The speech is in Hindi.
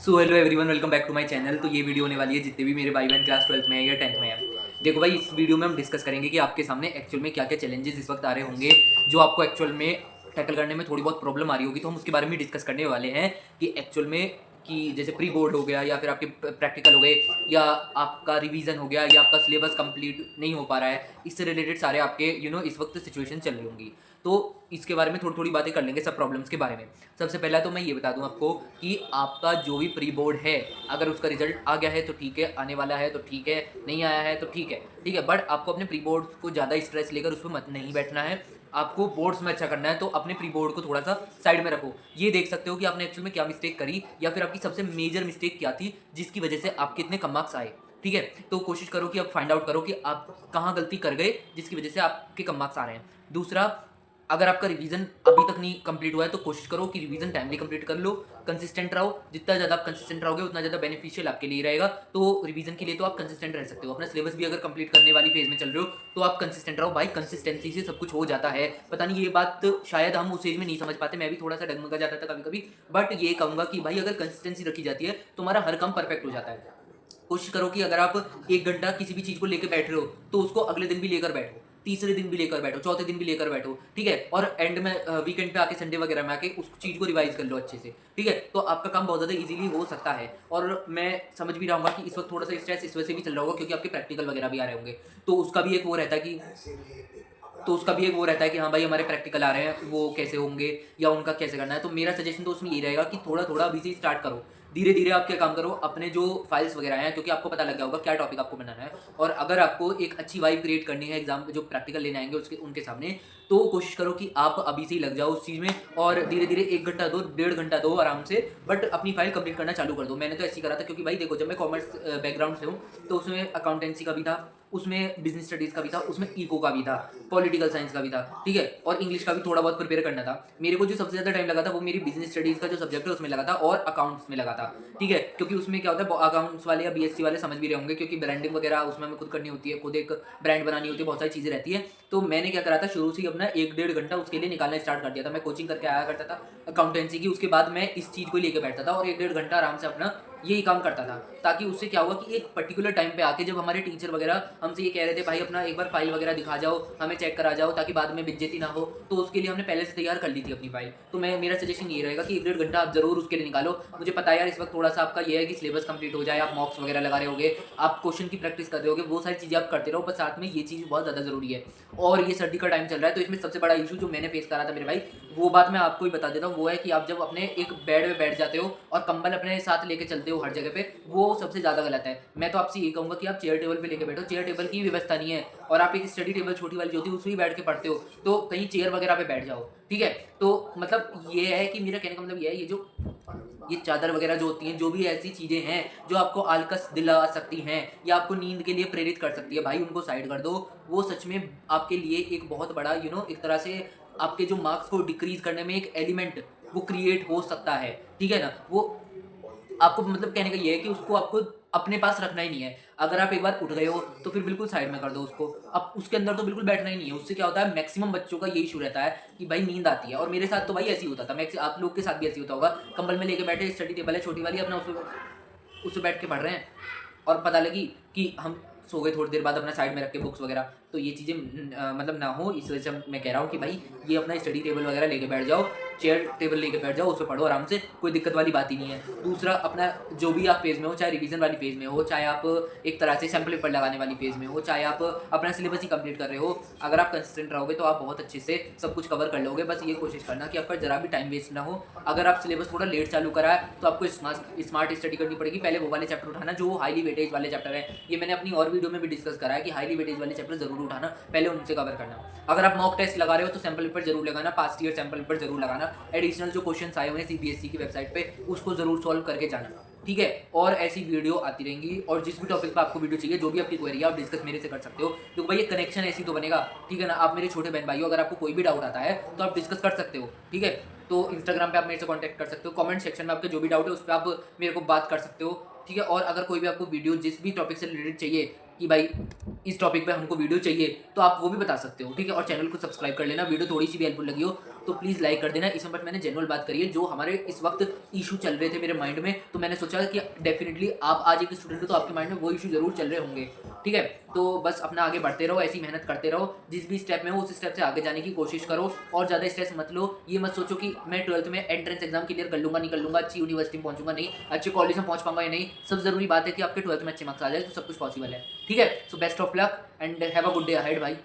So hello everyone, welcome back to my channel. तो ये वीडियो होने वाली है जितने भी मेरे भाई बहन क्लास 12th में है या 10th में है। देखो भाई, इस वीडियो में हम डिस्कस करेंगे कि आपके सामने एक्चुअल में क्या क्या चैलेंजेस इस वक्त आ रहे होंगे जो आपको एक्चुअल में टैकल करने में थोड़ी बहुत प्रॉब्लम आ रही होगी। तो हम उसके बारे में डिस्कस करने वाले हैं कि एक्चुअल में कि जैसे प्री बोर्ड हो गया या फिर आपके प्रैक्टिकल हो गए या आपका रिवीजन हो गया या आपका सिलेबस कंप्लीट नहीं हो पा रहा है, इससे रिलेटेड सारे आपके इस वक्त सिचुएशन चल रही होंगी। तो इसके बारे में थोड़ी थोड़ी बातें कर लेंगे, सब प्रॉब्लम्स के बारे में। सबसे पहला तो मैं ये बता दूं आपको कि आपका जो भी प्री बोर्ड है, अगर उसका रिजल्ट आ गया है तो ठीक है, आने वाला है तो ठीक है, नहीं आया है तो ठीक है, ठीक है। बट आपको अपने प्री बोर्ड को ज़्यादा स्ट्रेस लेकर उस पर मत नहीं बैठना है। आपको बोर्ड्स में अच्छा करना है, तो अपने प्री बोर्ड को थोड़ा सा साइड में रखो। ये देख सकते हो कि आपने एक्चुअल में क्या मिस्टेक करी या फिर आपकी सबसे मेजर मिस्टेक क्या थी जिसकी वजह से आपके इतने कम मार्क्स आए। ठीक है, तो कोशिश करो कि आप फाइंड आउट करो कि आप कहाँ गलती कर गए जिसकी वजह से आपके कम मार्क्स आ रहे हैं। दूसरा, अगर आपका रिवीजन अभी तक नहीं कंप्लीट हुआ है तो कोशिश करो कि रिवीजन टाइमली कंप्लीट कर लो। कंसिस्टेंट रहो, जितना ज़्यादा आप कंसिस्टेंट रहोगे उतना ज़्यादा बेनिफिशियल आपके लिए रहेगा। तो रिवीजन के लिए तो आप कंसिस्टेंट रह सकते हो। अपना सिलेबस भी अगर कंप्लीट करने वाली फेज में चल रहे हो तो आप कंसिस्टेंट रहो भाई। कंसिस्टेंसी से सब कुछ हो जाता है। पता नहीं, ये बात शायद हम उस एज में नहीं समझ पाते, मैं भी थोड़ा सा डगमगा जाता था कभी कभी। बट ये कहूँगा कि भाई अगर कंसिस्टेंसी रखी जाती है तो हमारा हर काम परफेक्ट हो जाता है। कोशिश करो कि अगर आप 1 घंटा किसी भी चीज़ को लेकर बैठ रहे हो तो उसको अगले दिन भी लेकर बैठो, तीसरे दिन भी लेकर बैठो, चौथे दिन भी लेकर बैठो। ठीक है, और एंड में वीकेंड पे आके, संडे वगैरह में आके उस चीज़ को रिवाइज कर लो अच्छे से। ठीक है, तो आपका काम बहुत ज़्यादा इजीली हो सकता है। और मैं समझ भी रहा हूँ कि इस वक्त थोड़ा सा स्ट्रेस इस वजह से भी चल रहा होगा क्योंकि आपके प्रैक्टिकल वगैरह भी आ रहे होंगे। तो उसका भी एक वो रहता है कि हाँ भाई, हमारे प्रैक्टिकल आ रहे हैं, वो कैसे होंगे या उनका कैसे करना है। तो मेरा सजेशन तो उसमें ये रहेगा कि थोड़ा थोड़ा अभी से स्टार्ट करो। धीरे धीरे आप क्या काम करो, अपने जो फाइल्स वगैरह हैं, क्योंकि आपको पता लग गया होगा क्या टॉपिक आपको बनाना है। और अगर आपको एक अच्छी वाइब क्रिएट करनी है एग्जाम जो प्रैक्टिकल लेने आएंगे उसके उनके सामने, तो कोशिश करो कि आप अभी से ही लग जाओ उस चीज़ में। और धीरे धीरे 1 घंटा दो, 1.5 घंटा दो आराम से, बट अपनी फाइल कंप्लीट करना चालू कर दो। मैंने तो ऐसे ही करा था क्योंकि भाई देखो, जब मैं कॉमर्स बैकग्राउंड से हूँ तो उसमें अकाउंटेंसी का भी था, उसमें बिजनेस स्टडीज़ का भी था, उसमें इको का भी था, पॉलिटिकल साइंस का भी था। ठीक है, और इंग्लिश का भी थोड़ा बहुत प्रिपेयर करना था। मेरे को जो सबसे ज़्यादा टाइम लगा था वो मेरी बिजनेस स्टडीज़ का जो सब्जेक्ट है उसमें लगा था और अकाउंट्स में लगा था। ठीक है, क्योंकि उसमें क्या होता है, अकाउंट्स वाले या बीएससी वाले समझ भी रहे होंगे क्योंकि ब्रांडिंग वगैरह उसमें हमें खुद करनी होती है, खुद एक ब्रांड बनानी होती है, बहुत सारी चीज़ें रहती है। तो मैंने क्या करा था, शुरू से ही अपना 1-1.5 घंटा उसके लिए निकालना स्टार्ट कर दिया था। मैं कोचिंग करके आया करता था अकाउंटेंसी की, उसके बाद मैं इस चीज़ को लेकर बैठता था और 1-1.5 घंटा आराम से अपना यही काम करता था। ताकि उससे क्या हुआ कि एक पर्टिकुलर टाइम पे आके जब हमारे टीचर वगैरह हमसे ये कह रहे थे भाई अपना एक बार फाइल वगैरह दिखा जाओ, हमें चेक करा जाओ ताकि बाद में बेइज्जती ना हो, तो उसके लिए हमने पहले से तैयार कर ली थी अपनी फाइल। तो मेरा सजेशन ये रहेगा कि 1-1.5 घंटा आप जरूर उसके लिए निकालो। मुझे पता है यार, इस वक्त थोड़ा सा आपका ये है कि सिलेबस कंप्लीट हो जाए, आप मॉक्स वगैरह लगा रहे होगे, आप क्वेश्चन की प्रैक्टिस कर रहे होगे, वो सारी चीज़ें आप करते रहो, पर साथ में ये चीज़ बहुत ज़्यादा ज़रूरी है। और ये सर्दी का टाइम चल रहा है तो इसमें सबसे बड़ा इशू जो मैंने फेस करा था मेरे भाई, वो बात मैं आपको ही बता देता हूँ। वो है कि आप जब अपने एक बेड में बैठ जाते हो और कंबल अपने साथ लेके चलते हो हर जगह पे, वो सबसे ज़्यादा गलत है। मैं तो आपसे ये कहूँगा कि आप चेयर टेबल पे लेके बैठो। चेयर टेबल की व्यवस्था नहीं है और आप एक स्टडी टेबल छोटी वाली जो होती है उसमें ही बैठ के पढ़ते हो, तो कहीं चेयर वगैरह पे बैठ जाओ। ठीक है, तो मतलब ये है कि मेरा कहने का मतलब ये है, ये चादर वगैरह जो होती हैं, जो भी ऐसी चीज़ें हैं जो आपको आलकस दिला सकती हैं या आपको नींद के लिए प्रेरित कर सकती है, भाई उनको साइड कर दो। वो सच में आपके लिए एक बहुत बड़ा एक तरह से आपके जो मार्क्स को डिक्रीज करने में एक एलिमेंट वो क्रिएट हो सकता है। ठीक है ना, वो आपको मतलब कहने का ये है कि उसको आपको अपने पास रखना ही नहीं है। अगर आप एक बार उठ गए हो तो फिर बिल्कुल साइड में कर दो उसको। अब उसके अंदर तो बिल्कुल बैठना ही नहीं है। उससे क्या होता है, मैक्सिमम बच्चों का यही इशू रहता है कि भाई नींद आती है। और मेरे साथ तो भाई ऐसे ही होता था, मैं आप लोग के साथ भी ऐसे ही होता होगा। कंबल में लेके बैठे, स्टडी टेबल है छोटी वाली, अपना उससे बैठ के पढ़ रहे हैं और पता लगी कि हम सो गए थोड़ी देर बाद अपना साइड में रख के बुक्स वगैरह। तो ये चीज़ें मतलब ना हो, इस वजह से मैं कह रहा हूँ कि भाई ये अपना स्टडी टेबल वगैरह लेके बैठ जाओ, चेयर टेबल लेके बैठ जाओ, उस पर पढ़ो आराम से, कोई दिक्कत वाली बात ही नहीं है। दूसरा, अपना जो भी आप फेज़ में हो, चाहे रिवीजन वाली फेज़ में हो, चाहे आप एक तरह से सैम्पल पेपर लगाने वाली फेज़ में हो, चाहे आप अपना सिलेबस ही कंप्लीट कर रहे हो, अगर आप कंसिस्टेंट रहोगे तो आप बहुत अच्छे से सब कुछ कवर कर लोगे। बस ये कोशिश करना कि आपका जरा भी टाइम वेस्ट ना हो। अगर आप सिलेबस थोड़ा लेट चालू करा है तो आपको स्मार्ट स्टडी करनी पड़ेगी। पहले वो वाले चैप्टर उठाना जो हाईली वेटेज वाले चैप्टर है। ये मैंने अपनी और वीडियो में भी डिस्कस करा है कि हाईली वेटेज वाले चैप्टर जरूर उठाना, पहले उनसे कवर करना। अगर आप मॉक टेस्ट लगा रहे हो तो सैम्पल पेपर जरूर लगाना, पास्ट ईयर सैम्पल पेपर जरूर लगाना, एडिशनल जो क्वेश्चंस आए हुए हैं सीबीएसई की वेबसाइट पे उसको जरूर सॉल्व करके जाना। ठीक है, और ऐसी वीडियो आती रहेंगी और जिस भी टॉपिक पे आपको वीडियो चाहिए, जो भी आपकी क्वेरी है, आप डिस्कस मेरे से कर सकते हो। तो भाई ये कनेक्शन ऐसी तो बनेगा। ठीक है ना, आप मेरे छोटे बहन भाई हो, अगर आपको कोई भी डाउट आता है तो आप डिस्कस कर सकते हो। ठीक है, तो इंस्टाग्राम पे आप मेरे से कॉन्टैक्ट कर सकते हो, कमेंट सेक्शन में आपके जो भी डाउट है उस पर आप मेरे को बात कर सकते हो। ठीक है, और अगर कोई भी आपको वीडियो जिस भी टॉपिक से रिलेटेड चाहिए कि भाई इस टॉपिक पे हमको वीडियो चाहिए, तो आप वो भी बता सकते हो, ठीक है। और चैनल को सब्सक्राइब कर लेना। वीडियो थोड़ी सी भी हेल्पफुल लगी हो तो प्लीज़ लाइक कर देना। इसमें बट मैंने जेन्युइन बात करी है, जो हमारे इस वक्त इशू चल रहे थे मेरे माइंड में, तो मैंने सोचा कि डेफिनेटली आप आज एक स्टूडेंट हो तो आपके माइंड में वो इशू जरूर चल रहे होंगे, ठीक है। तो बस अपना आगे बढ़ते रहो, ऐसी मेहनत करते रहो, जिस भी स्टेप में हो उस स्टेप से आगे जाने की कोशिश करो, और ज़्यादा स्ट्रेस मत लो। ये मत सोचो कि मैं 12th में एंट्रेंस एग्जाम क्लियर कर लूंगा, नहीं कर लूंगा, अच्छी यूनिवर्सिटी में पहुंचूंगा नहीं, अच्छे कॉलेज में पहुंच पाऊंगा या नहीं। सब जरूरी बात है कि आपके 12th में अच्छे मार्क्स आ जाए, तो सब कुछ पॉसिबल है, ठीक है। So best of luck and have a good day ahead भाई।